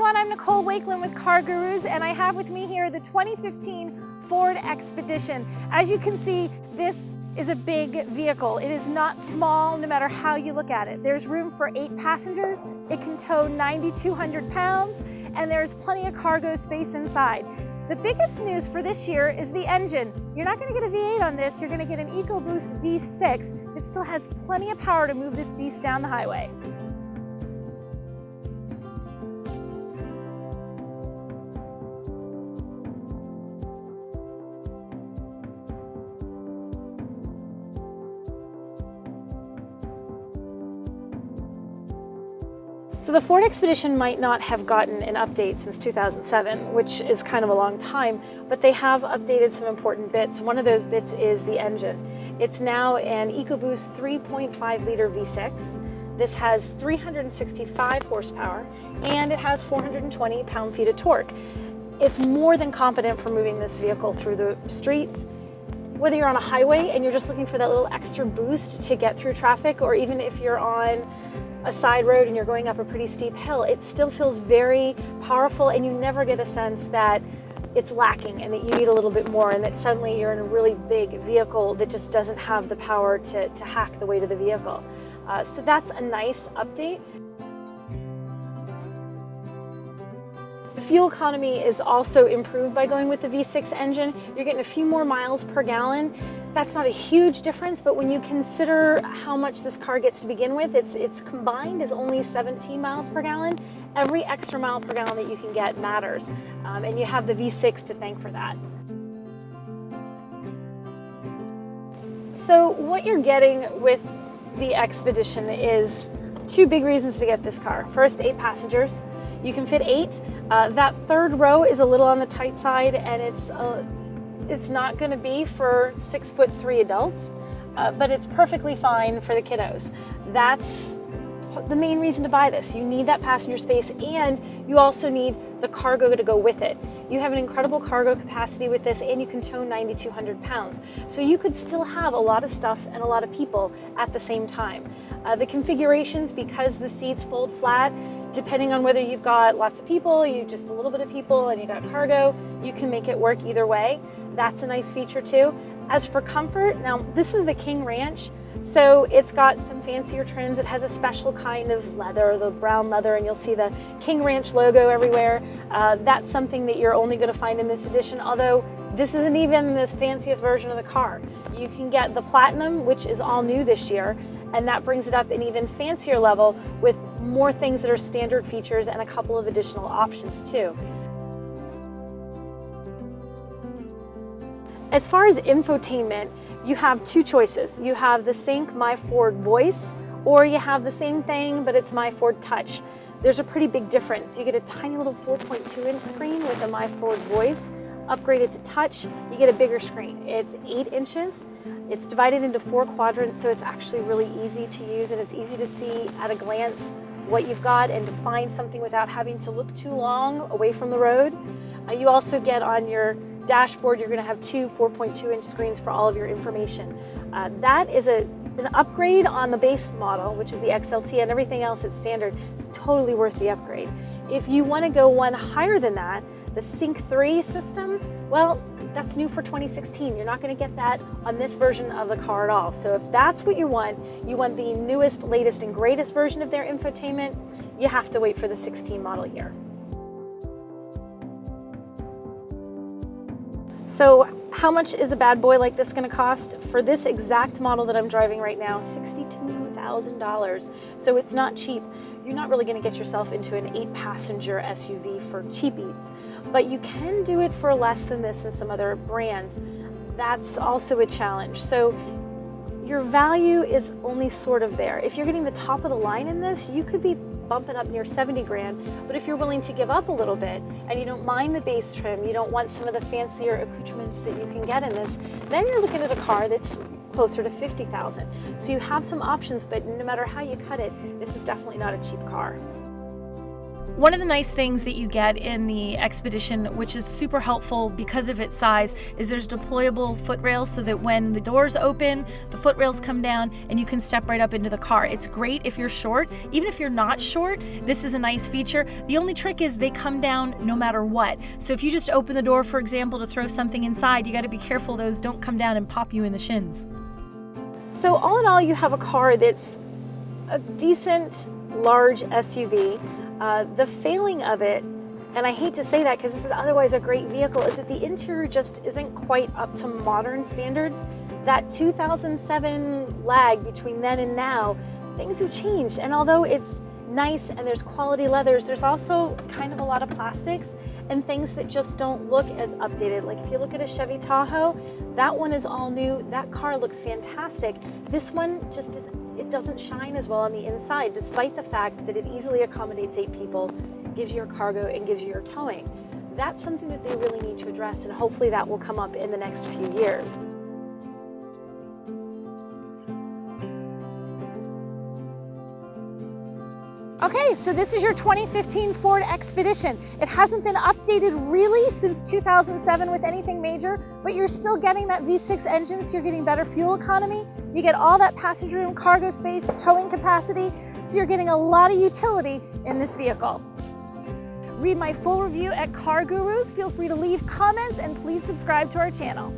everyone, I'm Nicole Wakeland with CarGurus, and I have with me here the 2015 Ford Expedition. As you can see, this is a big vehicle. It is not small no matter how you look at it. There's room for 8 passengers, it can tow 9,200 pounds, and there's plenty of cargo space inside. The biggest news for this year is the engine. You're not going to get a V8 on this, you're going to get an EcoBoost V6 that still has plenty of power to move this beast down the highway. So the Ford Expedition might not have gotten an update since 2007, which is kind of a long time, but they have updated some important bits. One of those bits is the engine. It's now an EcoBoost 3.5 liter V6. This has 365 horsepower and it has 420 pound-feet of torque. It's more than competent for moving this vehicle through the streets. Whether you're on a highway and you're just looking for that little extra boost to get through traffic, or even if you're on a side road and you're going up a pretty steep hill, it still feels very powerful, and you never get a sense that it's lacking and that you need a little bit more and that suddenly you're in a really big vehicle that just doesn't have the power to hack the weight of the vehicle. So that's a nice update. The fuel economy is also improved by going with the V6 engine. You're getting a few more miles per gallon. That's not a huge difference, but when you consider how much this car gets to begin with, it's combined is only 17 miles per gallon. Every extra mile per gallon that you can get matters, and you have the V6 to thank for that. So what you're getting with the Expedition is 2 big reasons to get this car. First, 8 passengers. You can fit 8. That third row is a little on the tight side, and it's not going to be for 6'3" adults, but it's perfectly fine for the kiddos. That's the main reason to buy this. You need that passenger space, and you also need the cargo to go with it. You have an incredible cargo capacity with this, and you can tow 9,200 pounds. So you could still have a lot of stuff and a lot of people at the same time. The configurations, because the seats fold flat, depending on whether you've got lots of people, you just a little bit of people, and you got cargo, you can make it work either way. That's a nice feature too. As for comfort, now this is the King Ranch, so it's got some fancier trims. It has a special kind of leather, the brown leather, and you'll see the King Ranch logo everywhere. That's something that you're only going to find in this edition, although this isn't even the fanciest version of the car. You can get the Platinum, which is all new this year, and that brings it up an even fancier level with more things that are standard features and a couple of additional options too. As far as infotainment, you have 2 choices. You have the Sync My Ford Voice, or you have the same thing, but it's My Ford Touch. There's a pretty big difference. You get a tiny little 4.2-inch screen with the My Ford Voice. Upgraded to Touch, you get a bigger screen. It's 8 inches. It's divided into 4 quadrants, so it's actually really easy to use, and it's easy to see at a glance what you've got and to find something without having to look too long away from the road. You also get on your dashboard, you're going to have 2 4.2-inch screens for all of your information. That is an upgrade on the base model, which is the XLT, and everything else that's standard. It's totally worth the upgrade. If you want to go one higher than that, the Sync 3 system, well, that's new for 2016. You're not going to get that on this version of the car at all. So if that's what you want the newest, latest, and greatest version of their infotainment, you have to wait for the 16 model year. So how much is a bad boy like this going to cost? For this exact model that I'm driving right now, $62,000. So it's not cheap. You're not really going to get yourself into an 8-passenger SUV for cheap eats, but you can do it for less than this in some other brands. That's also a challenge. So your value is only sort of there. If you're getting the top of the line in this, you could be bumping up near 70 grand, but if you're willing to give up a little bit and you don't mind the base trim, you don't want some of the fancier accoutrements that you can get in this, then you're looking at a car that's closer to 50,000. So you have some options, but no matter how you cut it, this is definitely not a cheap car. One of the nice things that you get in the Expedition, which is super helpful because of its size, is there's deployable foot rails so that when the doors open, the foot rails come down and you can step right up into the car. It's great if you're short. Even if you're not short, this is a nice feature. The only trick is they come down no matter what. So if you just open the door, for example, to throw something inside, you got to be careful those don't come down and pop you in the shins. So all in all, you have a car that's a decent, large SUV. The failing of it, and I hate to say that because this is otherwise a great vehicle, is that the interior just isn't quite up to modern standards. That 2007 lag between then and now, things have changed. And although it's nice and there's quality leathers, there's also kind of a lot of plastics and things that just don't look as updated. Like if you look at a Chevy Tahoe, that one is all new. That car looks fantastic. This one just isn't. It doesn't shine as well on the inside, despite the fact that it easily accommodates 8 people, gives you your cargo, and gives you your towing. That's something that they really need to address, and hopefully that will come up in the next few years. Okay, so this is your 2015 Ford Expedition. It hasn't been updated really since 2007 with anything major, but you're still getting that V6 engine, so you're getting better fuel economy. You get all that passenger room, cargo space, towing capacity, so you're getting a lot of utility in this vehicle. Read my full review at CarGurus. Feel free to leave comments and please subscribe to our channel.